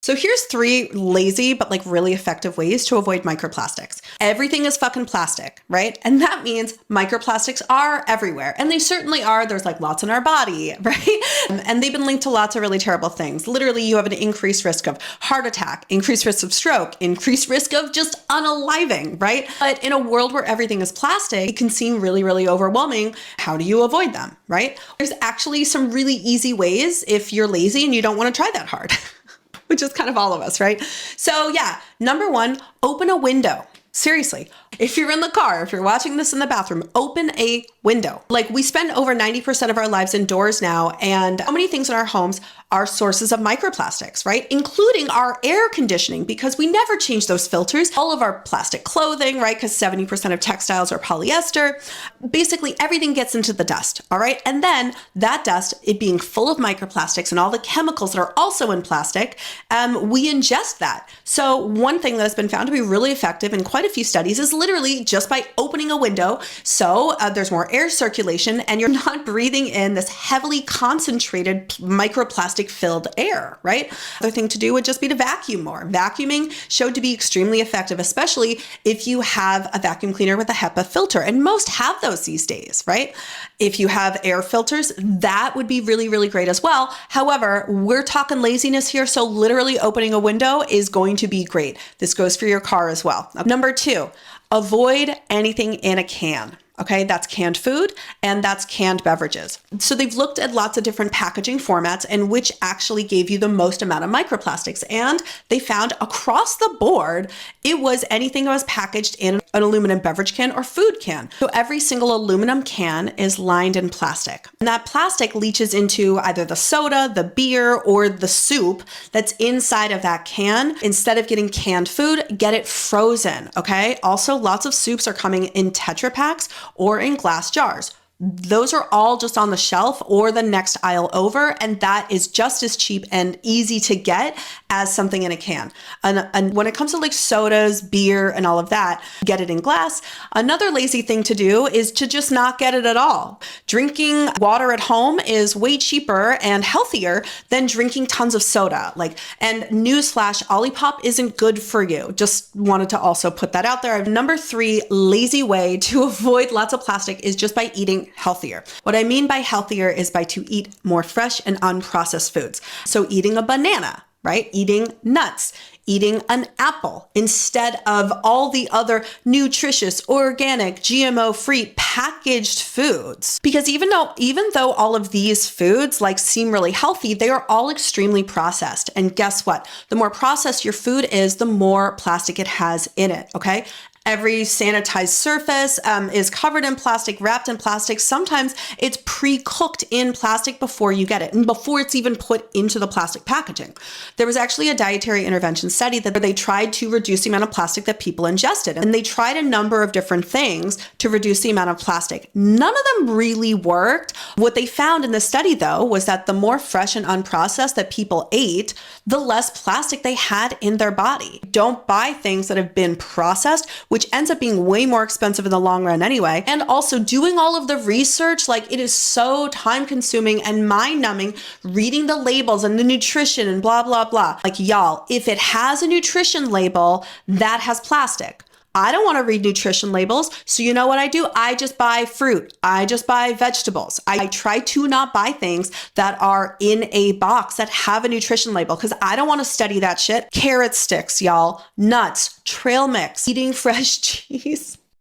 So here's 3 lazy but like really effective ways to avoid microplastics. Everything is fucking plastic, right? And that means microplastics are everywhere. And they certainly are. There's like lots in our body, right? And they've been linked to lots of really terrible things. Literally, you have an increased risk of heart attack, increased risk of stroke, increased risk of just unaliving, right? But in a world where everything is plastic, it can seem really, really overwhelming. How do you avoid them, right? There's actually some really easy ways if you're lazy and you don't want to try that hard. Which is kind of all of us, right? So yeah, number 1, open a window. Seriously, if you're in the car, if you're watching this in the bathroom, open a window. Like, we spend over 90% of our lives indoors now, and how many things in our homes are sources of microplastics, right? Including our air conditioning, because we never change those filters. All of our plastic clothing, right? Because 70% of textiles are polyester. Basically, everything gets into the dust, all right? And then that dust, it being full of microplastics and all the chemicals that are also in plastic, we ingest that. So one thing that has been found to be really effective in quite a few studies is literally just by opening a window. So there's more air circulation and you're not breathing in this heavily concentrated microplastic filled air, right? Other thing to do would just be to vacuum more. Vacuuming showed to be extremely effective, especially if you have a vacuum cleaner with a HEPA filter, and most have those these days, right? If you have air filters, that would be really, really great as well. However, we're talking laziness here, so literally opening a window is going to be great. This goes for your car as well. Number 2, avoid anything in a can. Okay, that's canned food and that's canned beverages. So they've looked at lots of different packaging formats and which actually gave you the most amount of microplastics. And they found across the board, it was anything that was packaged in an aluminum beverage can or food can. So every single aluminum can is lined in plastic. And that plastic leaches into either the soda, the beer, or the soup that's inside of that can. Instead of getting canned food, get it frozen, okay? Also, lots of soups are coming in Tetra Paks or in glass jars. Those are all just on the shelf or the next aisle over, and that is just as cheap and easy to get as something in a can. And when it comes to like sodas, beer, and all of that, get it in glass. Another lazy thing to do is to just not get it at all. Drinking water at home is way cheaper and healthier than drinking tons of soda. And newsflash, Olipop isn't good for you. Just wanted to also put that out there. Number 3 lazy way to avoid lots of plastic is just by eating healthier. What I mean by healthier is by to eat more fresh and unprocessed foods. So eating a banana, right? Eating nuts, eating an apple instead of all the other nutritious, organic, GMO-free packaged foods. Because even though all of these foods seem really healthy, they are all extremely processed. And guess what? The more processed your food is, the more plastic it has in it, okay? Every sanitized surface is covered in plastic, wrapped in plastic. Sometimes it's pre-cooked in plastic before you get it and before it's even put into the plastic packaging. There was actually a dietary intervention study that they tried to reduce the amount of plastic that people ingested. And they tried a number of different things to reduce the amount of plastic. None of them really worked. What they found in the study, though, was that the more fresh and unprocessed that people ate, the less plastic they had in their body. Don't buy things that have been processed, which ends up being way more expensive in the long run anyway. And also doing all of the research, it is so time consuming and mind numbing reading the labels and the nutrition and blah, blah, blah. Y'all, if it has a nutrition label, that has plastic. I don't want to read nutrition labels. So you know what I do? I just buy fruit. I just buy vegetables. I try to not buy things that are in a box that have a nutrition label because I don't want to study that shit. Carrot sticks, y'all. Nuts, trail mix, eating fresh cheese.